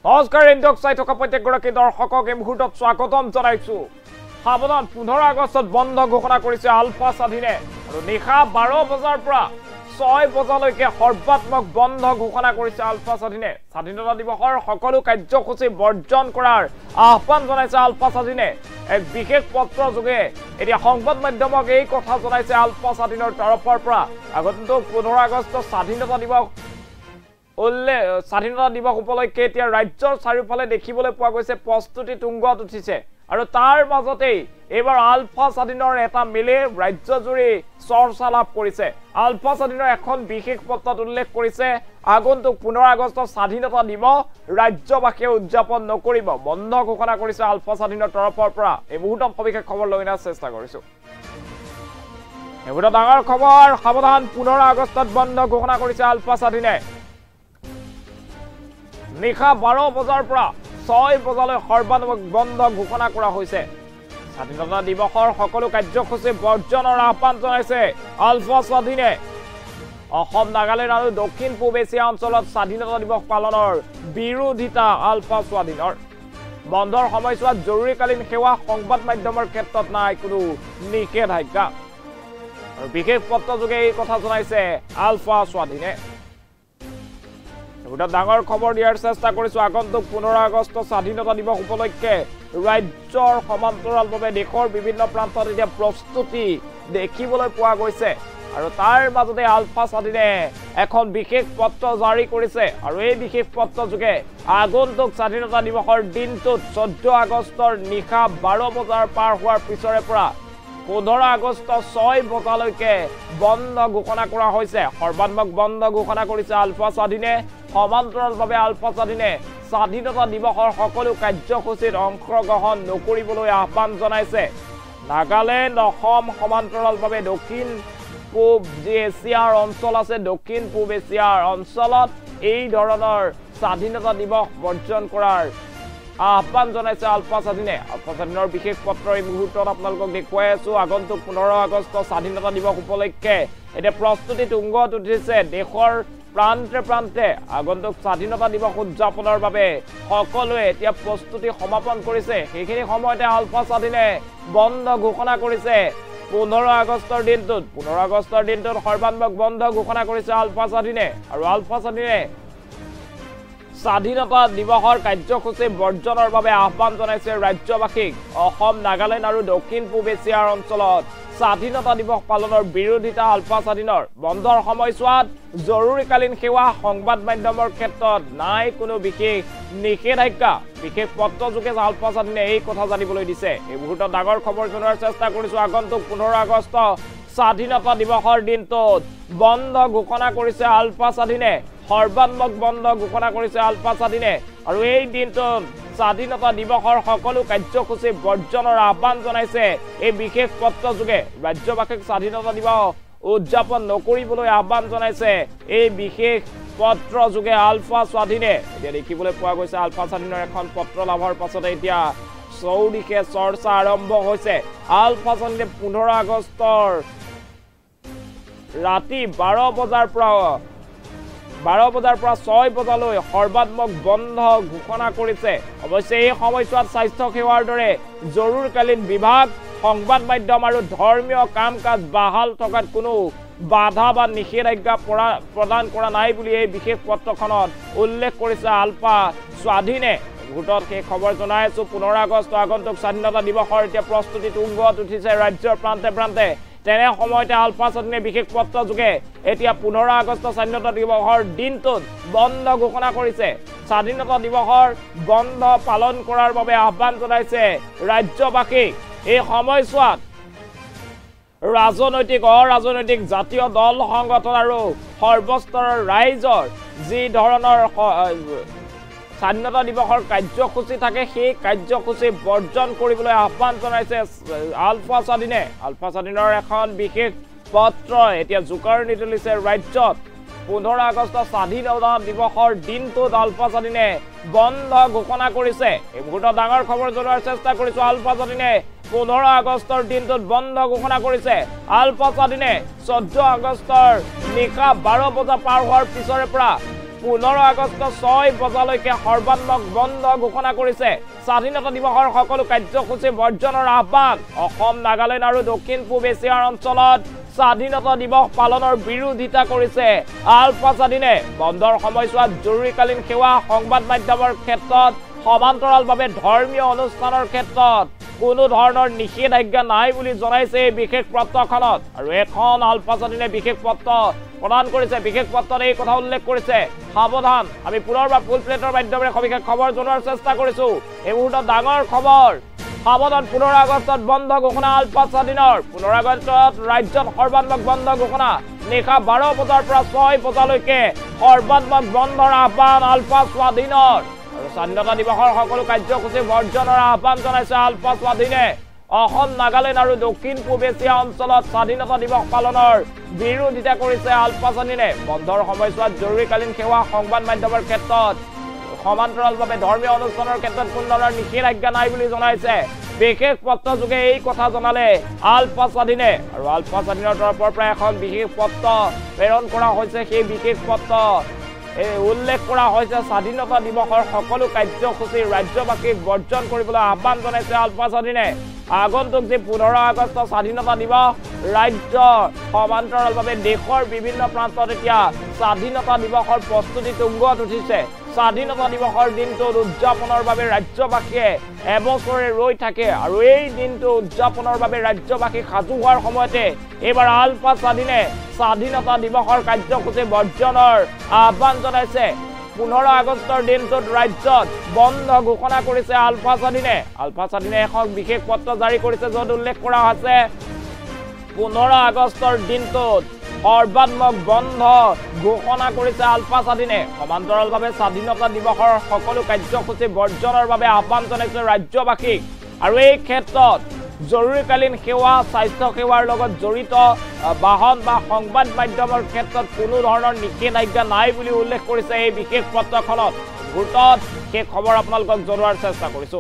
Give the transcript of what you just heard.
নমস্কাৰ ইণ্ডক চাই থকা প্ৰত্যেকগৰাকী দৰ্শকক এই মুহূৰ্তত স্বাগতম জনাইছো সাৱধান 15 আগষ্টত বন্ধ ঘোষণা কৰিছে আলফা স্বাধীনে আৰু নিশা 12 বজাৰ পৰা 6 বজালৈকে সৰ্বাত্মক বন্ধ ঘোষণা কৰিছে আলফা স্বাধীনে স্বাধীনতা দিৱসৰ সকলো কাৰ্যসূচী বৰ্জন কৰাৰ আহ্বান জনাইছে আলফা স্বাধীনে এক বিশেষ পত্ৰ যোগে এতিয়া সংবাদ মাধ্যমক এই কথা জনাইছে আলফা স্বাধীনৰ তৰফৰ পৰা আগন্তুক 15 আগষ্ট স্বাধীনতা দিৱস স্বাধীনতা দিৱস উপলক্ষে এতিয়া ৰাজ্যৰ চাৰিওফালে দেখিবলৈ পোৱা গৈছে প্ৰস্তুতি তুংগত উঠিছে আৰু তাৰ মাজতেই এবাৰ আলফা স্বাধীনৰ এটা মিলে ৰাজ্যজুৰি চৰ্চা লাভ কৰিছে আলফা স্বাধীনৰ এখন বিশেষ পত্ৰত উল্লেখ কৰিছে আগন্তুক 15 আগষ্ট স্বাধীনতা দিৱস ৰাজ্যবাসীয়ে উদযাপন নকৰিব বন্ধ ঘোষণা কৰিছে আলফা স্বাধীনৰ তৰফৰ পৰা এই মুহূৰ্তত সবিশেষ খবৰ লৈ অনাৰ চেষ্টা কৰিছো এবাৰ ডাঙৰ খবৰ সাৱধান 15 আগষ্টত বন্ধ ঘোষণা কৰিছে আলফা স্বাধীনে নিশা 12 বজাৰ পৰা 6 বজালৈ সৰ্বাত্মক বন্ধ ঘোষণা কৰা হৈছে স্বাধীনতা দিৱসৰ সকলো কাৰ্যসূচী বৰ্জনৰ আহ্বান জনাইছে আলফা স্বাধীনে অসম নাগালেণ্ড আৰু দক্ষিণ পূব এছিয়া অঞ্চলত স্বাধীনতা দিৱস পালনৰ বিৰোধিতা আলফা স্বাধীনৰ বন্ধৰ সময়ছোৱাত জৰুৰীকালীন সেৱা সংবাদ মাধ্যমৰ ক্ষেত্ৰত নাই কোনো নিষেধাজ্ঞা আৰু বিশেষ পত্ৰ যোগে এই কথা জনাইছে আলফা স্বাধীনে এটা ডাঙৰ খবৰ দিয়াৰ চেষ্টা কৰিছো আগন্তুক 15 আগষ্ট স্বাধীনতা দিৱস উপলক্ষে ৰাজ্যৰ সমান্তৰালভাৱে দেশৰ বিভিন্ন প্ৰান্তত এতিয়া প্ৰস্তুতি দেখিবলৈ পোৱা গৈছে আৰু তাৰ মাজতে আলফা স্বাধীনে এখন বিশেষ পত্ৰ জাৰি কৰিছে আৰু এই বিশেষ পত্ৰ যোগে আগন্তুক স্বাধীনতা দিৱসৰ দিনটোত 14 আগষ্টৰ নিশা 12 বজাৰ পাৰ হোৱাৰ পিছৰে পৰা 15 আগষ্ট 6 বজালৈকে বন্ধ ঘোষণা কৰা হৈছে সৰ্বাত্মক বন্ধ ঘোষণা কৰিছে আলফা স্বাধীনে সমান্তৰালভাৱে আলফা স্বাধীনে স্বাধীনতা দিৱসৰ সকলো কাৰ্যসূচীত অংশগ্ৰহণ নকৰিবলৈ আহ্বান জনাইছে নাগালেণ্ড অসম সমান্তৰালভাৱে দক্ষিণ পূব যে এছিয়াৰ অঞ্চল আছে দক্ষিণ পূব এছিয়াৰ অঞ্চলত এই ধৰণৰ স্বাধীনতা দিৱস বৰ্জন কৰাৰ আহ্বান জনাইছে আলফা স্বাধীনৰ বিশেষ পত্ৰ এই মুহূৰ্তত আপোনালোকক দেখুৱাই আছো আগন্তুক 15 আগষ্ট স্বাধীনতা দিৱস উপলক্ষে এতিয়া প্ৰস্তুতি তুংগত উঠিছে দেশৰ প্ৰান্তে প্ৰান্তে আগন্তুক স্বাধীনতা দিৱস উদযাপনৰ বাবে সকলোৱে এতিয়া প্ৰস্তুতি সমাপন কৰিছে সেইখিনি সময়তে আলফা স্বাধীনে বন্ধ ঘোষণা কৰিছে 15 আগষ্টৰ দিনটোত সৰ্বাত্মক বন্ধ ঘোষণা কৰিছে আলফা স্বাধীনে আৰু আলফা স্বাধীনে স্বাধীনতা দিৱসৰ কাৰ্যসূচী বৰ্জনৰ বাবে আহ্বান জনাইছে ৰাজ্যবাসীক অসম নাগালেণ্ড আৰু দক্ষিণ পূব এছিয়াৰ অঞ্চলত স্বাধীনতা দিৱস পালনৰ বিৰোধিতা আলফা স্বাধীনৰ বন্ধৰ সময়ছোৱাত জৰুৰীকালীন সেৱা সংবাদ মাধ্যমৰ ক্ষেত্ৰত নাই কোনো বিশেষ নিষেধাজ্ঞা বিশেষ পত্ৰ যোগে আলফা স্বাধীনে এই কথা জানিবলৈ দিছে এই মুহূৰ্তত ডাঙৰ খবৰ জনোৱাৰ চেষ্টা কৰিছো আগন্তুক 15 আগষ্ট স্বাধীনতা দিৱসৰ দিনটোত বন্ধ ঘোষণা কৰিছে আলফা স্বাধীনে সৰ্বাত্মক বন্ধ ঘোষণা কৰিছে আলফা স্বাধীনে আৰু এই দিনটোত স্বাধীনতা দিৱসৰ সকলো কাৰ্যসূচী বৰ্জনৰ আহ্বান জনাইছে এই বিশেষ পত্ৰ যোগে ৰাজ্যবাসীক স্বাধীনতা দিৱস উদযাপন নকৰিবলৈ আহ্বান জনাইছে এই বিশেষ পত্ৰ যোগে আলফা স্বাধীনে এতিয়া দেখিবলৈ পোৱা গৈছে আলফা স্বাধীনৰ এখন পত্ৰ লাভৰ পাছতে এতিয়া চৌদিশে চৰ্চা আৰম্ভ হৈছে আলফা স্বাধীনে 15 আগষ্টৰ ৰাতি 12 বজাৰ পৰা 6 বজালৈ সৰ্বাত্মক বন্ধ ঘোষণা কৰিছে অৱশ্যে এই সময়ছোৱাত স্বাস্থ্য সেৱাৰ দৰে জৰুৰীকালীন বিভাগ সংবাদ মাধ্যম আৰু ধৰ্মীয় কাম কাজ বাহাল থকাত কোনো বাধা বা নিষেধাজ্ঞা প্ৰদান কৰা নাই বুলি এই বিশেষ পত্ৰখনত উল্লেখ কৰিছে আলফা স্বাধীনে ভোটত সেই খবৰ জনাই আছো 15 আগষ্ট আগন্তুক স্বাধীনতা দিৱসৰ এতিয়া প্ৰস্তুতি তুংগত উঠিছে ৰাজ্যৰ প্ৰান্তে প্ৰান্তে তেনে সময়তে আলফা স্বাধীনে বিশেষ পত্ৰ যোগে এতিয়া 15 আগষ্ট স্বাধীনতা দিৱসৰ দিনটোত বন্ধ ঘোষণা কৰিছে স্বাধীনতা দিৱসৰ বন্ধ পালন কৰাৰ বাবে আহ্বান জনাইছে ৰাজ্যবাসীক এই সময়ছোৱাত ৰাজনৈতিক জাতীয় দল সংগঠন আৰু সৰ্বস্তৰৰ ৰাইজৰ যি ধৰণৰ স্বাধীনতা দিৱসৰ কাৰ্যসূচী থাকে সেই কাৰ্যসূচী বৰ্জন কৰিবলৈ আহ্বান জনাইছে আলফা স্বাধীনৰ এখন বিশেষ পত্ৰ এতিয়া জোকাৰণি তুলিছে ৰাজ্যত 15 আগষ্ট স্বাধীনতা দিৱসৰ দিনটোত আলফা স্বাধীনে বন্ধ ঘোষণা কৰিছে এই মুহূৰ্তত ডাঙৰ খবৰ জনোৱাৰ চেষ্টা কৰিছো আলফা স্বাধীনে 15 আগষ্টৰ দিনটোত বন্ধ ঘোষণা কৰিছে আলফা স্বাধীনে 14 আগষ্টৰ নিশা 12 বজা পাৰ হোৱাৰ পিছৰে পৰা 15 আগষ্ট 6 বজালৈকে সৰ্বাত্মক বন্ধ ঘোষণা কৰিছে স্বাধীনতা দিৱসৰ সকলো কাৰ্যসূচী বৰ্জনৰ আহ্বান অসম নাগালেণ্ড আৰু দক্ষিণ পূব এছিয়াৰ অঞ্চলত স্বাধীনতা দিৱস পালনৰ বিৰোধিতা কৰিছে আলফা স্বাধীনে বন্ধৰ সময়ছোৱাত জৰুৰীকালীন সেৱা সংবাদ মাধ্যমৰ ক্ষেত্ৰত সমান্তৰালভাৱে ধৰ্মীয় অনুষ্ঠানৰ ক্ষেত্ৰত কোনো ধৰণৰ নিষেধাজ্ঞা নাই বুলি জনাইছে বিশেষ পত্ৰখনত আৰু এখন আলফা স্বাধীনে বিশেষ পত্ৰ প্ৰদান কৰিছে বিশেষ পত্ৰত এই কথা উল্লেখ কৰিছে সাৱধান আমি পুনৰবাৰ ফুল প্লেটৰ মাধ্যমেৰে সবিশেষ খবৰ জনোৱাৰ চেষ্টা কৰিছো এই মুহূৰ্তত ডাঙৰ খবৰ সাৱধান 15 আগষ্টত বন্ধ ঘোষণা আলফা স্বাধীনৰ 15 আগষ্টত ৰাজ্যত সৰ্বাত্মক বন্ধ ঘোষণা নিশা 12 বজাৰ পৰা 6 বজালৈকে সৰ্বাত্মক বন্ধৰ আহ্বান আলফা স্বাধীনৰ আৰু স্বাধীনতা দিৱসৰ সকলো কাৰ্যসূচী বৰ্জনৰ আহ্বান জনাইছে আলফা স্বাধীনে অসম নাগালেণ্ড আৰু দক্ষিণ পূব এছিয়া অঞ্চলত স্বাধীনতা দিৱস পালনৰ বিৰোধিতা কৰিছে আলফা স্বাধীনে বন্ধৰ সময়ছোৱাত জৰুৰীকালীন সেৱা সংবাদ মাধ্যমৰ ক্ষেত্ৰত সমান্তৰালভাৱে ধৰ্মীয় অনুষ্ঠানৰ ক্ষেত্ৰত কোনো ধৰণৰ নিষেধাজ্ঞা নাই বুলি জনাইছে বিশেষ পত্ৰযোগে এই কথা জনালে আলফা স্বাধীনে আৰু আলফা স্বাধীনৰ তৰফৰ পৰা এখন বিশেষ পত্ৰ প্ৰেৰণ কৰা হৈছে সেই বিশেষ পত্ৰ উল্লেখ কৰা হৈছে স্বাধীনতা দিৱসৰ সকলো কাৰ্যসূচী ৰাজ্যবাসীক বৰ্জন কৰিবলৈ আহ্বান জনাইছে আলফা স্বাধীনে আগন্তুক যে 15 আগষ্ট স্বাধীনতা দিৱস ৰাজ্য সমান্তৰালভাৱে দেশৰ বিভিন্ন প্ৰান্তত এতিয়া স্বাধীনতা দিৱসৰ প্ৰস্তুতি তুংগত উঠিছে স্বাধীনতা দিৱসৰ দিনটোত উদযাপনৰ বাবে ৰাজ্যবাসীয়ে এবছৰে ৰৈ থাকে আৰু এই দিনটো উদযাপনৰ বাবে ৰাজ্যবাসী সাজু হোৱাৰ সময়তে এইবাৰ আলফা স্বাধীনে স্বাধীনতা দিৱসৰ কাৰ্যসূচী বৰ্জনৰ আহ্বান জনাইছে 15 আগষ্টৰ দিনটোত ৰাজ্যত বন্ধ ঘোষণা কৰিছে আলফা স্বাধীনে এখন বিশেষ পত্ৰ জাৰি কৰিছে য'ত উল্লেখ কৰা আছে 15 আগষ্টৰ দিনটোত সৰ্বাত্মক বন্ধ ঘোষণা কৰিছে আলফা স্বাধীনে সমান্তৰালভাৱে স্বাধীনতা দিৱসৰ সকলো কাৰ্যসূচী বৰ্জনৰ বাবে আহ্বান জনাইছে ৰাজ্যবাসীক আৰু এই ক্ষেত্ৰত জৰুৰীকালীন সেৱা স্বাস্থ্য সেৱাৰ লগত জড়িত বাহন বা সংবাদ মাধ্যমৰ ক্ষেত্ৰত কোনো ধৰণৰ নিষেধাজ্ঞা নাই বুলি উল্লেখ কৰিছে এই বিশেষ পত্ৰখনত গুৰুত্বত সেই খবৰ আপোনালোকক জনোৱাৰ চেষ্টা কৰিছো